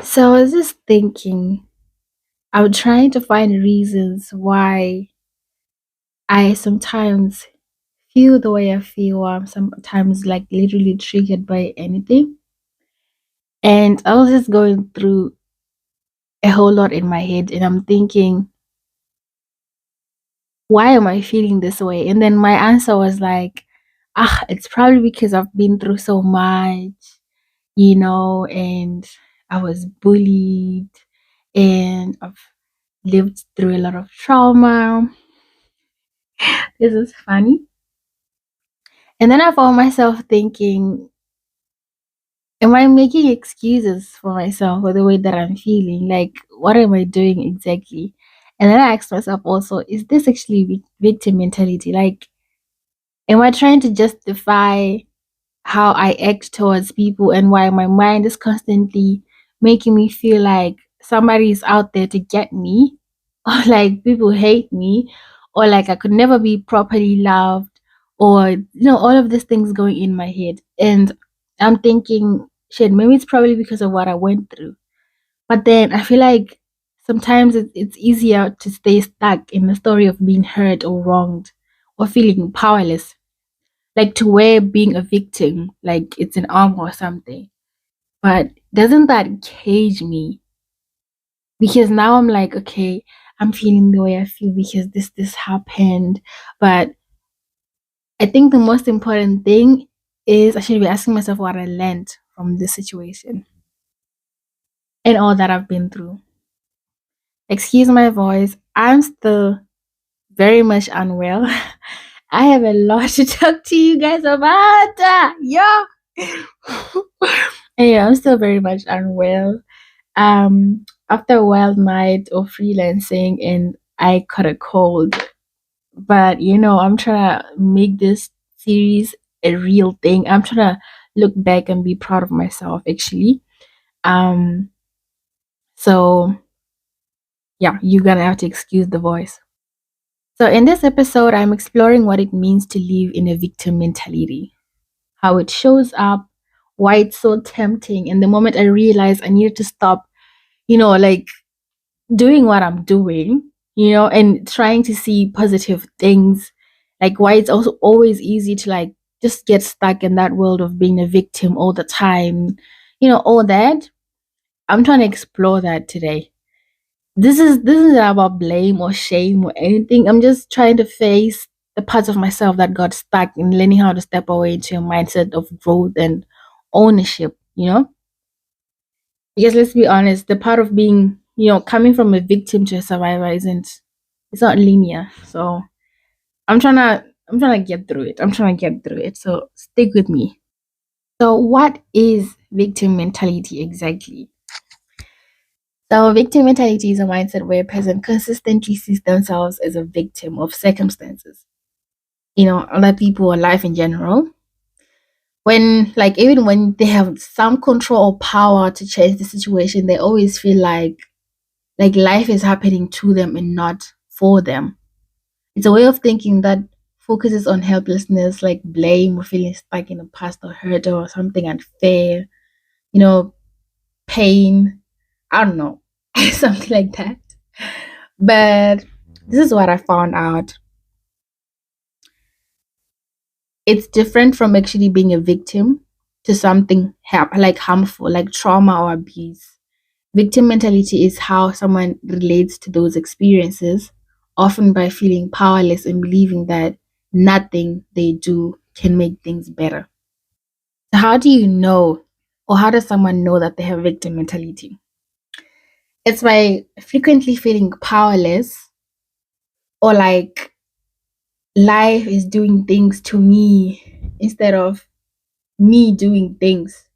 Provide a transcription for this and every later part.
So I was just thinking, I'm trying to find reasons why I sometimes feel the way I feel, or I'm sometimes like literally triggered by anything. And I was just going through a whole lot in my head, and I'm thinking, why am I feeling this way? And then my answer was like, it's probably because I've been through so much, and I was bullied, and I've lived through a lot of trauma. This is funny. And then I found myself thinking, am I making excuses for myself for the way that I'm feeling? Like, what am I doing exactly? And then I asked myself also, is this actually victim mentality? Like, am I trying to justify how I act towards people and why my mind is constantly making me feel like somebody is out there to get me, or like people hate me, or like I could never be properly loved, or all of these things going in my head. And I'm thinking, shit, maybe it's probably because of what I went through. But then I feel like sometimes it's easier to stay stuck in the story of being hurt or wronged or feeling powerless, like to wear being a victim like it's an armor or something. But doesn't that cage me? Because now I'm like, okay, I'm feeling the way I feel because this happened. But I think the most important thing is I should be asking myself what I learned from this situation and all that I've been through. Excuse my voice. I'm still very much unwell. I have a lot to talk to you guys about. Yeah. And yeah, I'm still very much unwell. After a wild night of freelancing and I caught a cold. But I'm trying to make this series a real thing. I'm trying to look back and be proud of myself actually. Um so yeah, you're gonna have to excuse the voice. So in this episode, I'm exploring what it means to live in a victim mentality, how it shows up, why it's so tempting, and the moment I realized I needed to stop, like doing what I'm doing, and trying to see positive things, like why it's also always easy to like just get stuck in that world of being a victim all the time, all that. I'm trying to explore that today. This is not about blame or shame or anything. I'm just trying to face the parts of myself that got stuck in learning how to step away into a mindset of growth and ownership. Because let's be honest, the part of being, coming from a victim to a survivor it's not linear. So I'm trying to get through it. I'm trying to get through it. So stick with me. So what is victim mentality exactly? So victim mentality is a mindset where a person consistently sees themselves as a victim of circumstances, other people or life in general. When like even when they have some control or power to change the situation, they always feel like life is happening to them and not for them. It's a way of thinking that focuses on helplessness, like blame or feeling stuck in the past or hurt or something unfair, you know, pain. I don't know, something like that. But this is what I found out. It's different from actually being a victim to something like harmful, like trauma or abuse. Victim mentality is how someone relates to those experiences, often by feeling powerless and believing that nothing they do can make things better. So, how do you know, or how does someone know that they have victim mentality? It's by frequently feeling powerless, or like life is doing things to me instead of me doing things.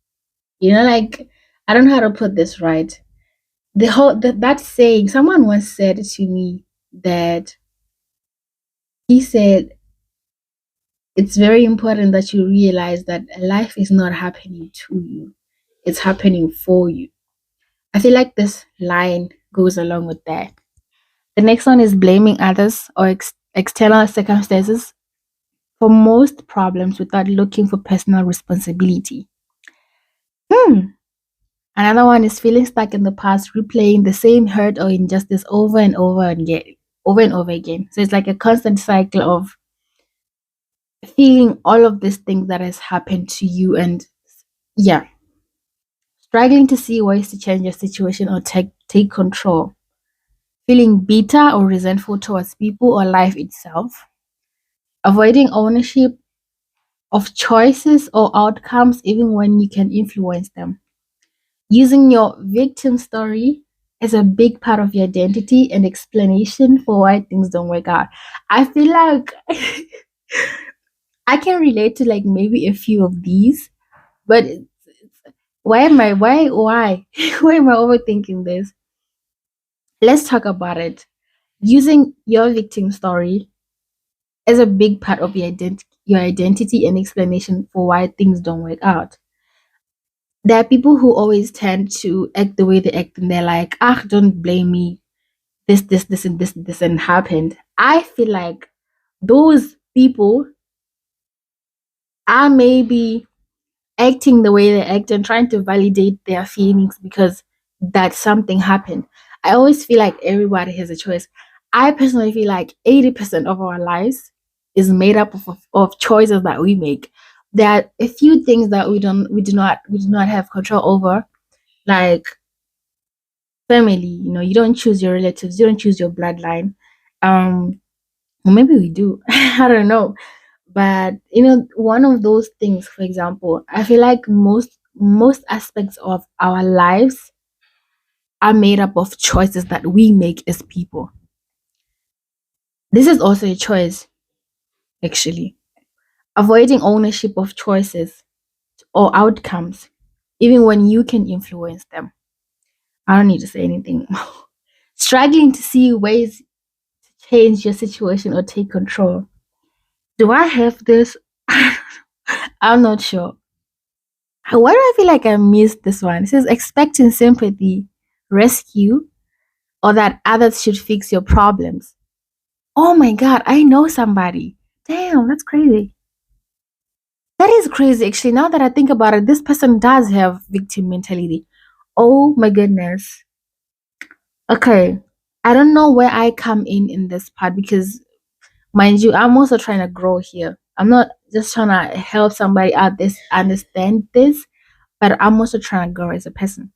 Like, I don't know how to put this right. That saying, someone once said to me that he said it's very important that you realize that life is not happening to you, it's happening for you. I feel like this line goes along with that. The next one is blaming others or external circumstances for most problems without looking for personal responsibility. Hmm. Another one is feeling stuck in the past, replaying the same hurt or injustice over and over again. So it's like a constant cycle of feeling all of these things that has happened to you, and yeah, struggling to see ways to change your situation or take control. Feeling bitter or resentful towards people or life itself. Avoiding ownership of choices or outcomes even when you can influence them. Using your victim story as a big part of your identity and explanation for why things don't work out. I feel like I can relate to like maybe a few of these, but why why am I overthinking this? Let's talk about it. Using your victim story as a big part of your identity and explanation for why things don't work out. There are people who always tend to act the way they act, and they're like, ah, don't blame me. This and happened. I feel like those people are maybe acting the way they act and trying to validate their feelings because that something happened. I always feel like everybody has a choice. I personally feel like 80% of our lives is made up of choices that we make. There are a few things that we do not have control over, like family. You know, you don't choose your relatives, you don't choose your bloodline. Um, or maybe we do. I don't know. But you know, one of those things, for example, I feel like most aspects of our lives are made up of choices that we make as people. This is also a choice, actually. Avoiding ownership of choices or outcomes, even when you can influence them. I don't need to say anything. Struggling to see ways to change your situation or take control. Do I have this? I'm not sure. Why do I feel like I missed this one? It says expecting sympathy, rescue, or that others should fix your problems. Oh my god, I know somebody. Damn, that's crazy. That is crazy, actually. Now that I think about it, this person does have victim mentality. Oh my goodness. Okay. I don't know where I come in this part because, mind you, I'm also trying to grow here. I'm not just trying to help somebody out this understand this, but I'm also trying to grow as a person.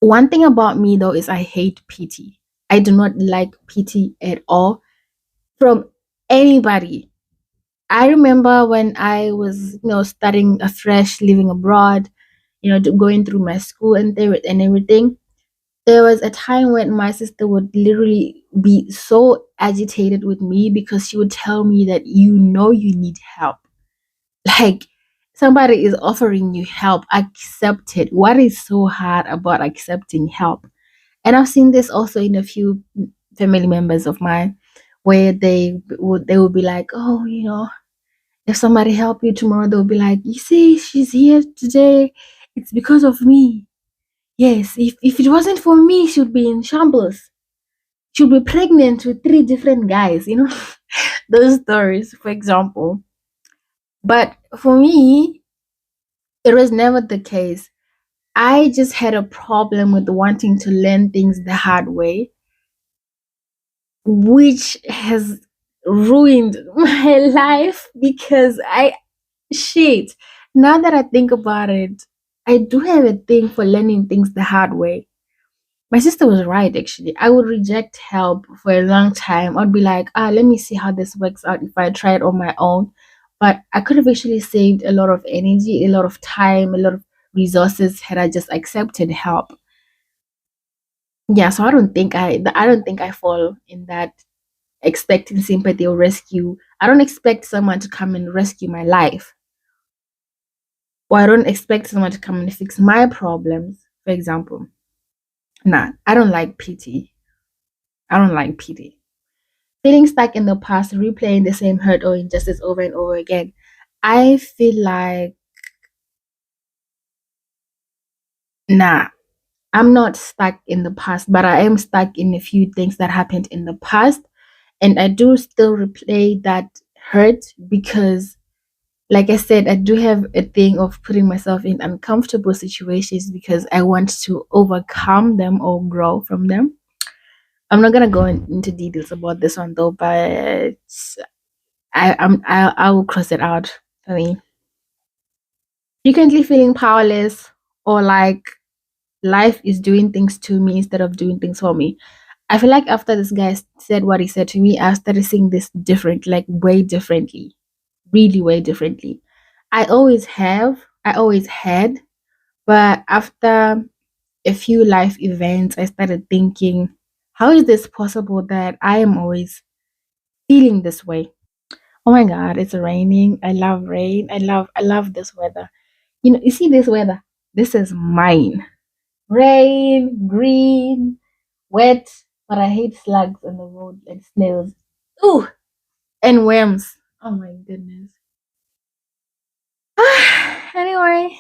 One thing about me though is I hate pity. I do not like pity at all from anybody. I remember when I was, studying afresh, living abroad, going through my school and everything. There was a time when my sister would literally be so agitated with me because she would tell me that you need help. Like somebody is offering you help, accept it. What is so hard about accepting help? And I've seen this also in a few family members of mine where they would be like, oh, if somebody help you tomorrow, they'll be like, you see, she's here today. It's because of me. Yes, if it wasn't for me, she'd be in shambles. She'd be pregnant with three different guys, those stories, for example. But for me, it was never the case. I just had a problem with wanting to learn things the hard way, which has ruined my life because shit. Now that I think about it, I do have a thing for learning things the hard way. My sister was right, actually. I would reject help for a long time. I'd be like, let me see how this works out if I try it on my own. But I could have actually saved a lot of energy, a lot of time, a lot of resources had I just accepted help. Yeah, so I don't think I fall in that expecting sympathy or rescue. I don't expect someone to come and rescue my life. Or I don't expect someone to come and fix my problems, for example. Nah, I don't like pity. I don't like pity. Feeling stuck in the past, replaying the same hurt or injustice over and over again. I feel like, nah, I'm not stuck in the past, but I am stuck in a few things that happened in the past. And I do still replay that hurt because Like I said, I do have a thing of putting myself in uncomfortable situations because I want to overcome them or grow from them. I'm not gonna go into details about this one though, but I will cross it out for me. Frequently feeling powerless or like life is doing things to me instead of doing things for me. I feel like after this guy said what he said to me, I started seeing this different, like way differently, really way differently. I always had, but after a few life events, I started thinking, how is this possible that I am always feeling this way? Oh my god, it's raining. I love rain. I love this weather. You know, you see this weather? This is mine. Rain, green, wet, but I hate slugs on the road and snails. Ooh, and worms. Oh my goodness. Anyway.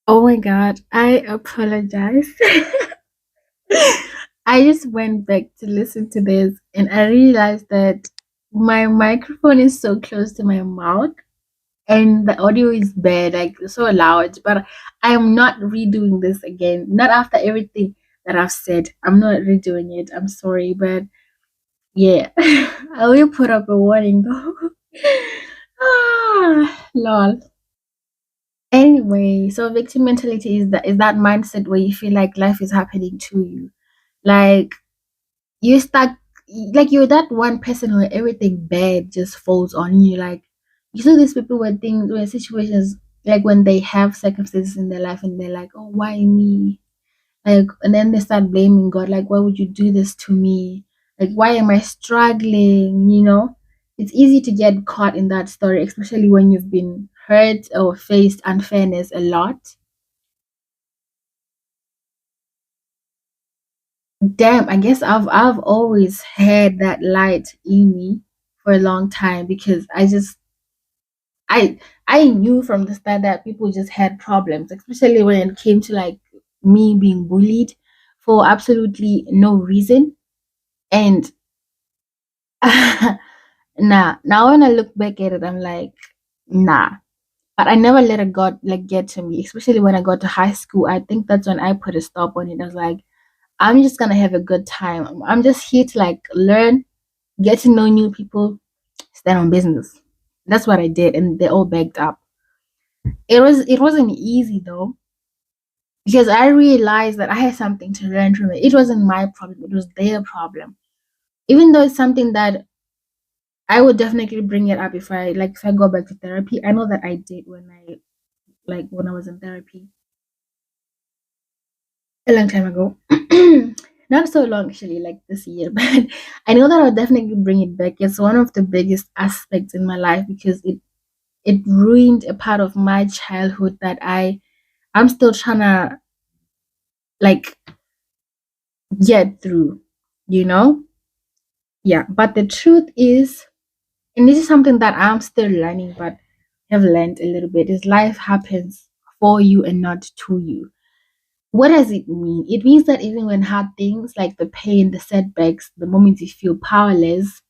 Oh my god, I apologize. I just went back to listen to this and I realized that my microphone is so close to my mouth and the audio is bad, like so loud. But I am not redoing this again. Not after everything that I've said. I'm not redoing it. I'm sorry, but yeah, I will put up a warning though. Lol. Anyway, so victim mentality is that mindset where you feel like life is happening to you. Like you start like you're that one person where everything bad just falls on you. Like you see these people where things where situations like when they have circumstances in their life and they're like, oh why me? Like and then they start blaming God, like why would you do this to me? Like why am I struggling? You know? It's easy to get caught in that story, especially when you've been hurt or faced unfairness a lot. Damn, I guess I've always had that light in me for a long time because I I knew from the start that people just had problems, especially when it came to like me being bullied for absolutely no reason. And nah, now when I look back at it, I'm like, nah. But I never let it got like get to me, especially when I got to high school. I think that's when I put a stop on it. I was like, I'm just gonna have a good time. I'm just here to like learn, get to know new people, stand on business. That's what I did, and they all backed up. It wasn't easy though, because I realized that I had something to learn from it. It wasn't my problem; it was their problem. Even though it's something that I would definitely bring it up if I go back to therapy. I know that I did when I was in therapy a long time ago. Not so long actually, like this year, but I know that I'll definitely bring it back. It's one of the biggest aspects in my life because it ruined a part of my childhood that I'm still trying to like get through, you know? Yeah, but the truth is, and this is something that I'm still learning, but have learned a little bit, is life happens for you and not to you. What does it mean? It means that even when hard things like the pain, the setbacks, the moments you feel powerless,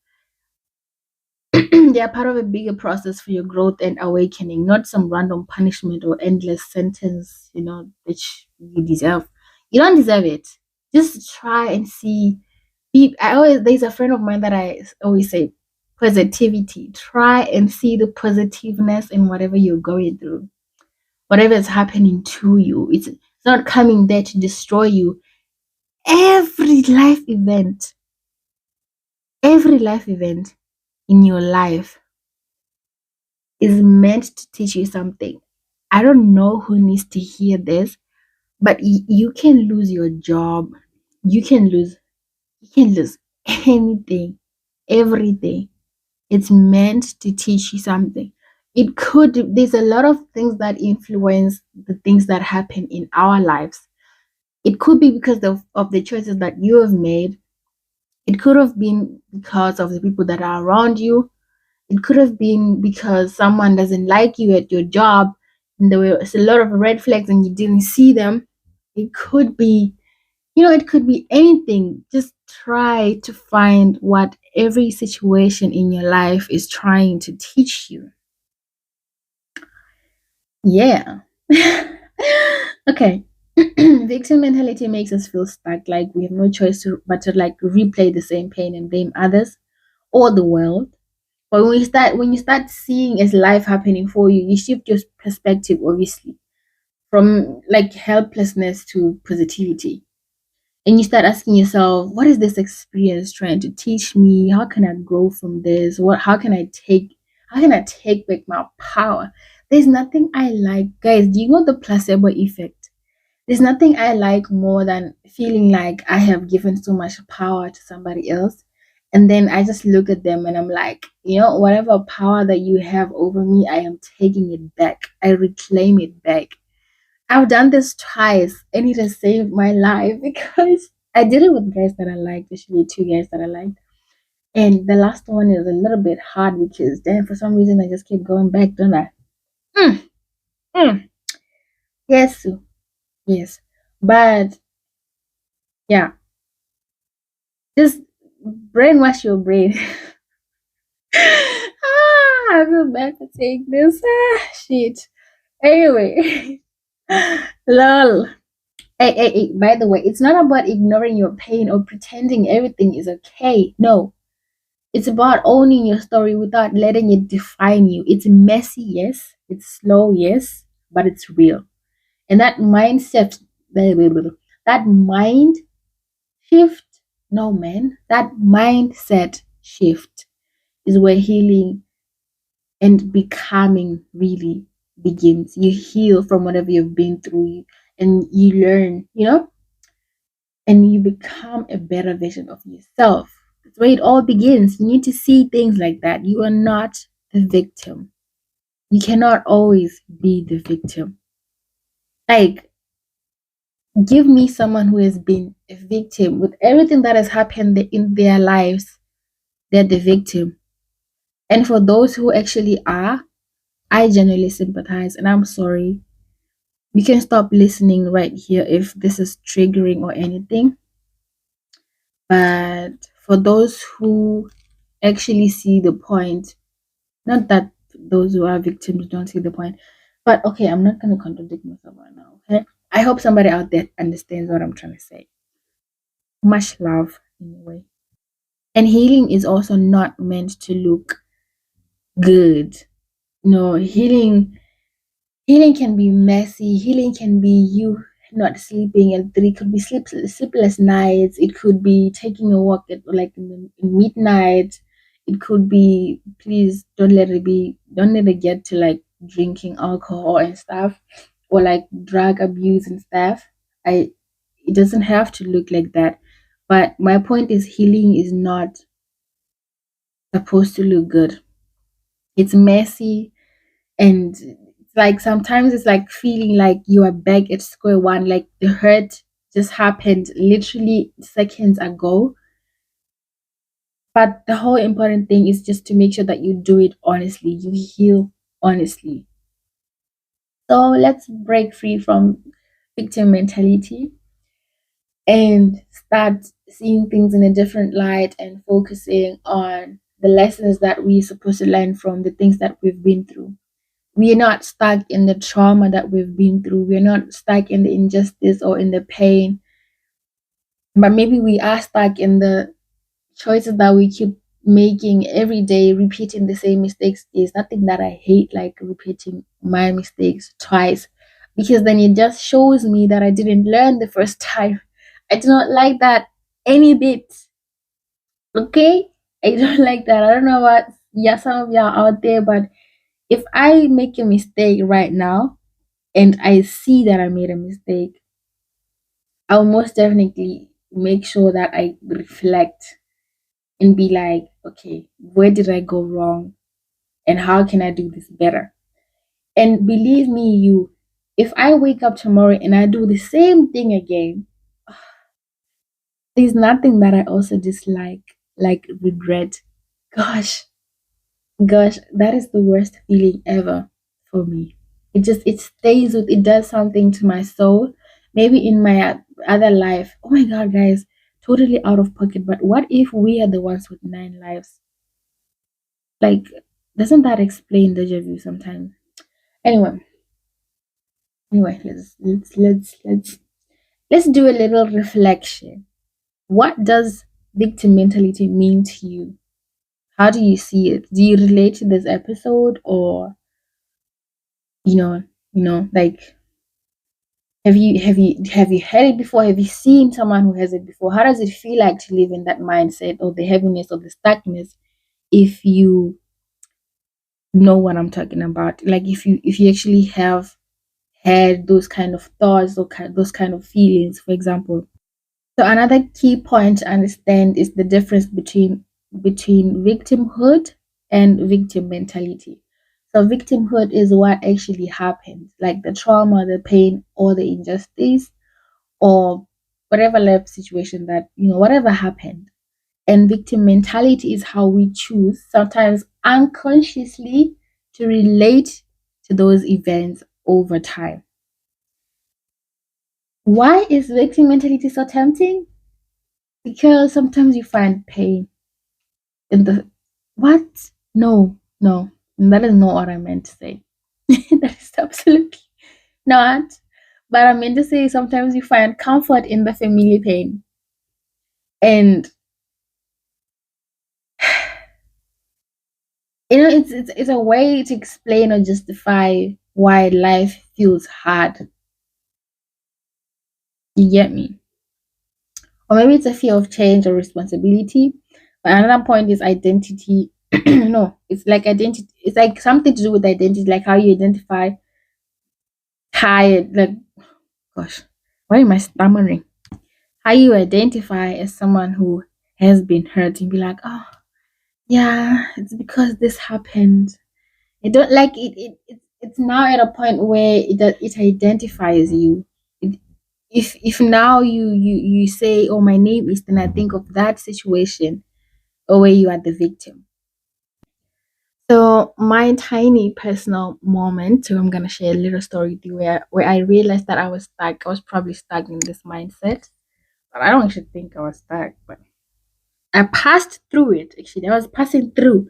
they are part of a bigger process for your growth and awakening, not some random punishment or endless sentence, which you deserve. You don't deserve it. Just try and see. There's a friend of mine that I always say, positivity. Try and see the positiveness in whatever you're going through, whatever is happening to you. It's not coming there to destroy you. Every life event, every life event in your life is meant to teach you something. I don't know who needs to hear this, but you can lose your job. You can lose you can lose anything, everything. It's meant to teach you something. There's a lot of things that influence the things that happen in our lives. It could be because of the choices that you have made. It could have been because of the people that are around you. It could have been because someone doesn't like you at your job and there was a lot of red flags and you didn't see them. It could be, it could be anything. Just try to find what every situation in your life is trying to teach you. Yeah. Okay. Victim mentality makes us feel stuck, like we have no choice but to like replay the same pain and blame others or the world. But when you start seeing as life happening for you, you shift your perspective obviously from like helplessness to positivity. And you start asking yourself, what is this experience trying to teach me? How can I grow from this? How can I take back my power? There's nothing I like, guys. Do you know the placebo effect? There's nothing I like more than feeling like I have given so much power to somebody else. And then I just look at them and I'm like, whatever power that you have over me, I am taking it back. I reclaim it back. I've done this twice and it has saved my life because I did it with guys that I liked, actually two guys that I liked. And the last one is a little bit hard because then for some reason I just keep going back, don't I? Mm, mm. Yes, Sue. Yes. But yeah, just brainwash your brain. I feel bad for saying this. Shit. Anyway, lol. Hey, by the way, it's not about ignoring your pain or pretending everything is okay. No, it's about owning your story without letting it define you. It's messy, yes. It's slow, yes, but it's real. And that mindset, that mind shift, no man, that mindset shift is where healing and becoming really begins. You heal from whatever you've been through and you learn, and you become a better version of yourself. That's where it all begins. You need to see things like that. You are not the victim. You cannot always be the victim. Like, give me someone who has been a victim with everything that has happened in their lives. They're the victim. And for those who actually are, I genuinely sympathize and I'm sorry. You can stop listening right here if this is triggering or anything. But for those who actually see the point, not that those who are victims don't see the point, but okay, I'm not going to contradict myself right now, okay? I hope somebody out there understands what I'm trying to say. Much love, anyway. And healing is also not meant to look good. No, healing can be messy. Healing can be you not sleeping, and it could be sleepless nights. It could be taking a walk at like in midnight. It could be, please don't let it get to like drinking alcohol and stuff, or like drug abuse and stuff. I It doesn't have to look like that. But my point is, healing is not supposed to look good. It's messy, and it's like sometimes it's like feeling like you are back at square one, like the hurt just happened literally seconds ago. But the whole important thing is just to make sure that you do it honestly, you heal honestly. So let's break free from victim mentality and start seeing things in a different light and focusing on the lessons that we're supposed to learn from the things that we've been through. We are not stuck in the trauma that we've been through. We're not stuck in the injustice or in the pain, but maybe we are stuck in the choices that we keep making every day, repeating the same mistakes. There's nothing that I hate like repeating my mistakes twice, because then it just shows me that I didn't learn the first time. I do not like that any bit. Okay? I don't like that. I don't know what, yeah, some of y'all out there, but if I make a mistake right now and I see that I made a mistake, I'll most definitely make sure that I reflect and be like, okay, where did I go wrong? And how can I do this better? And believe me, if I wake up tomorrow and I do the same thing again, there's nothing that I also dislike, like regret. Gosh, gosh, that is the worst feeling ever for me. It stays with, it does something to my soul. Maybe in my other life. Oh my god, guys, totally out of pocket. But what if we are the ones with 9 lives? Like, doesn't that explain deja vu sometimes? Anyway, Anyway, let's do a little reflection. What does victim mentality mean to you? How do you see it? Do you relate to this episode, or you know, like have you heard it before? Have you seen someone who has it before? How does it feel like to live in that mindset, or the heaviness, or the stuckness, if you know what I'm talking about? Like if you actually have had those kind of thoughts, or those kind of feelings, for example. So another key point to understand is the difference between victimhood and victim mentality. So victimhood is what actually happened, like the trauma, the pain, or the injustice, or whatever life situation that, whatever happened. And victim mentality is how we choose, sometimes unconsciously, to relate to those events over time. Why is victim mentality so tempting? Because sometimes you find pain in the what? No, no, that is not what I meant to say. That is absolutely not. But I meant to say sometimes you find comfort in the familiar pain. And it's a way to explain or justify why life feels hard. You get me? Or maybe it's a fear of change or responsibility. But another point is identity. No, it's like identity. It's like something to do with identity, like how you identify tired. Like, gosh, why am I stammering? How you identify as someone who has been hurt and be like, oh, yeah, it's because this happened. It don't like it's now at a point where it identifies you. It, if now you say, oh, my name is, then I think of that situation, or where you are the victim. So my tiny personal moment, so I'm gonna share a little story with you, where I realized that I was stuck. I was probably stuck in this mindset. But I don't actually think I was stuck, but I passed through it. Actually, I was passing through.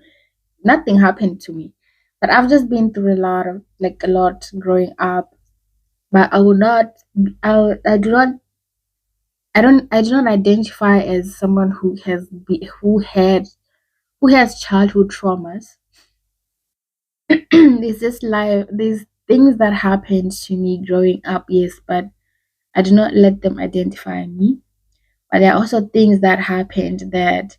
Nothing happened to me. But I've just been through a lot growing up. But I would not I do not I do not identify as someone who has childhood traumas. There's things that happened to me growing up, yes, but I do not let them identify me. But there are also things that happened that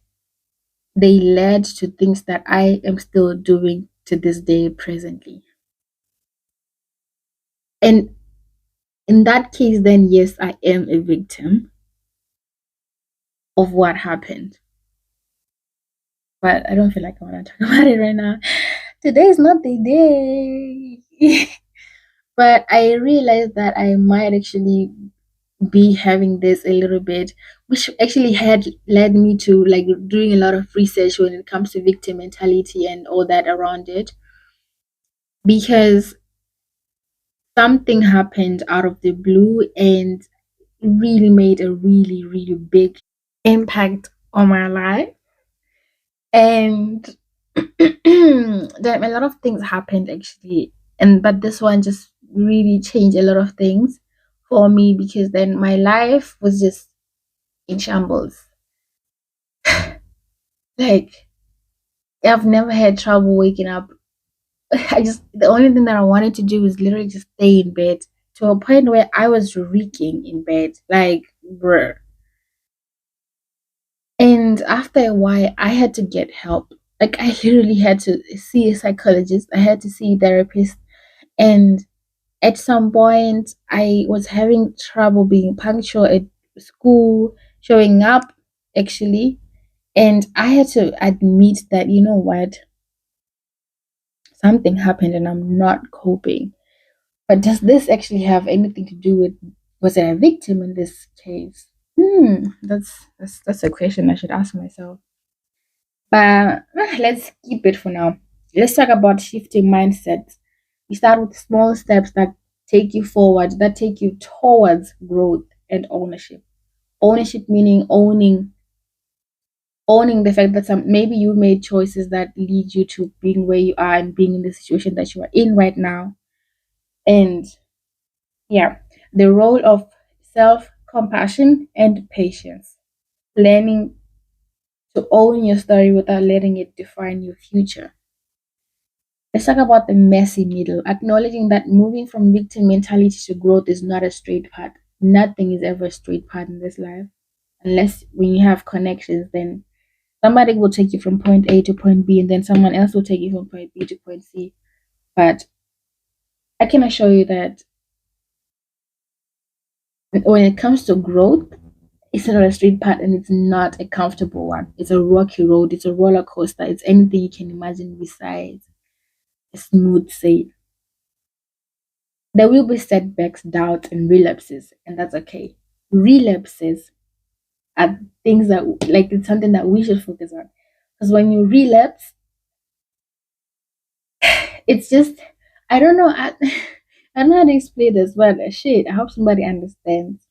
they led to things that I am still doing to this day presently. And in that case, then yes, I am a victim of what happened. But I don't feel like I want to talk about it right now. Today is not the day. But I realized that I might actually be having this a little bit, which actually had led me to like doing a lot of research when it comes to victim mentality and all that around it. Because something happened out of the blue and really made a really, really big impact on my life. And then a lot of things happened actually. And but this one just really changed a lot of things for me, because then my life was just in shambles. Like, I've never had trouble waking up. The only thing that I wanted to do was literally just stay in bed, to a point where I was reeking in bed. Like, bruh. And after a while, I had to get help. Like, I literally had to see a psychologist, I had to see a therapist. And at some point, I was having trouble being punctual at school, showing up, actually. And I had to admit that, you know what, something happened and I'm not coping. But does this actually have anything to do with, was I a victim in this case? That's a question I should ask myself. But let's keep it for now. Let's talk about shifting mindsets. We start with small steps that take you forward, that take you towards growth and ownership. Ownership meaning owning the fact that maybe you made choices that lead you to being where you are and being in the situation that you are in right now. And Yeah, the role of self compassion and patience, learning to own your story without letting it define your future. Let's talk about the messy middle, acknowledging that moving from victim mentality to growth is not a straight path. Nothing is ever a straight path in this life. Unless when you have connections, then somebody will take you from point A to point B, and then someone else will take you from point B to point C. But I can assure you that when it comes to growth, it's not a straight path and it's not a comfortable one. It's a rocky road, it's a roller coaster, it's anything you can imagine besides a smooth sail. There will be setbacks, doubts, and relapses, and that's okay. Relapses are things that, like, it's something that we should focus on. Because when you relapse, it's just, I don't know, I don't know how to explain this, but shit, I hope somebody understands.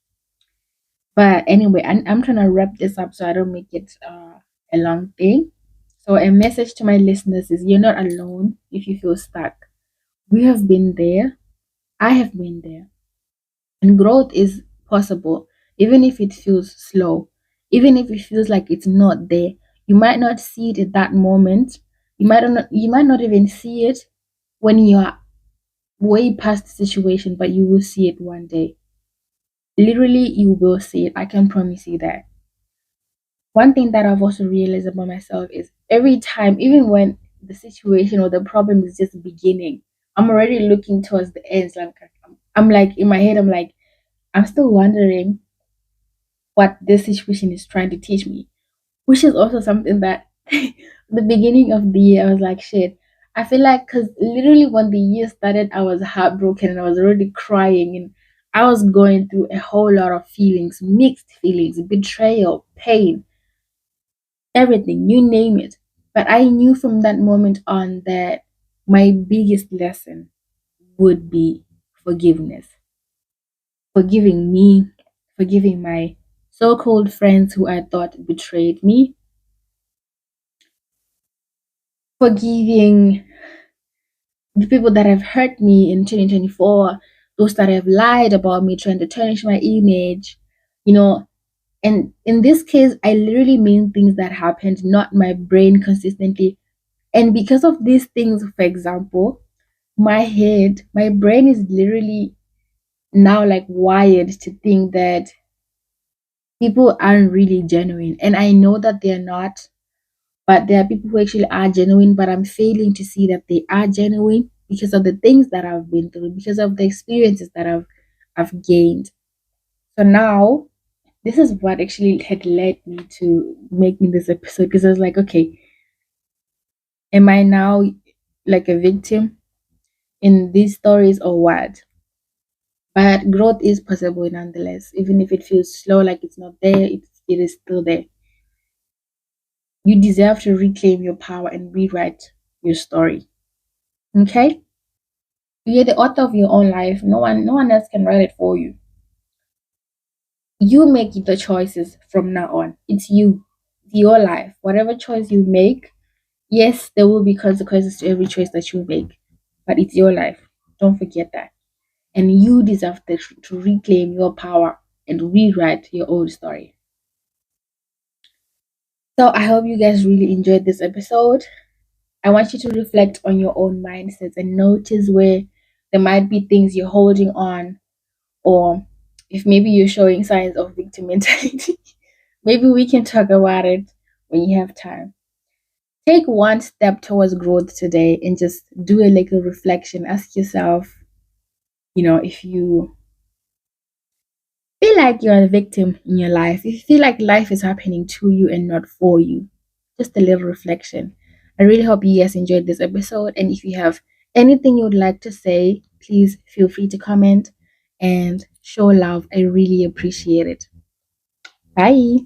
But anyway, I'm trying to wrap this up so I don't make it a long thing. So, a message to my listeners is you're not alone if you feel stuck. We have been there, I have been there. And growth is possible, even if it feels slow, even if it feels like it's not there. You might not see it at that moment. You might not even see it when you are way past the situation, but you will see it one day. Literally, you will see it. I can promise you that. One thing that I've also realized about myself is every time, even when the situation or the problem is just beginning, I'm already looking towards the ends. Like I'm like in my head, I'm like, I'm still wondering what this situation is trying to teach me, which is also something that the beginning of the year I was like, shit. I feel like because literally when the year started, I was heartbroken and I was already crying and I was going through a whole lot of feelings, mixed feelings, betrayal, pain, everything, you name it. But I knew from that moment on that my biggest lesson would be forgiveness. Forgiving me, forgiving my so called friends who I thought betrayed me, forgiving the people that have hurt me in 2024, those that have lied about me, trying to tarnish my image, you know. And in this case, I literally mean things that happened, not my brain consistently. And because of these things, for example, my brain is literally now like wired to think that people aren't really genuine. And I know that they're not, but there are people who actually are genuine, but I'm failing to see that they are genuine because of the things that I've been through, because of the experiences that I've gained. So now this is what actually had led me to making this episode because I was like, okay, am I now like a victim in these stories or what? But growth is possible nonetheless. Even if it feels slow, like it's not there, it is still there. You deserve to reclaim your power and rewrite your story. Okay? You're the author of your own life. No one else can write it for you. You make the choices from now on. It's you. It's your life. Whatever choice you make, yes, there will be consequences to every choice that you make. But it's your life. Don't forget that. And you deserve to reclaim your power and rewrite your own story. So I hope you guys really enjoyed this episode. I want you to reflect on your own mindsets and notice where there might be things you're holding on, or if maybe you're showing signs of victim mentality. Maybe we can talk about it when you have time. Take one step towards growth today and just do a little reflection. Ask yourself, if you feel like you're a victim in your life, if you feel like life is happening to you and not for you, just a little reflection. I really hope you guys enjoyed this episode. And if you have anything you would like to say, please feel free to comment and show love. I really appreciate it. Bye.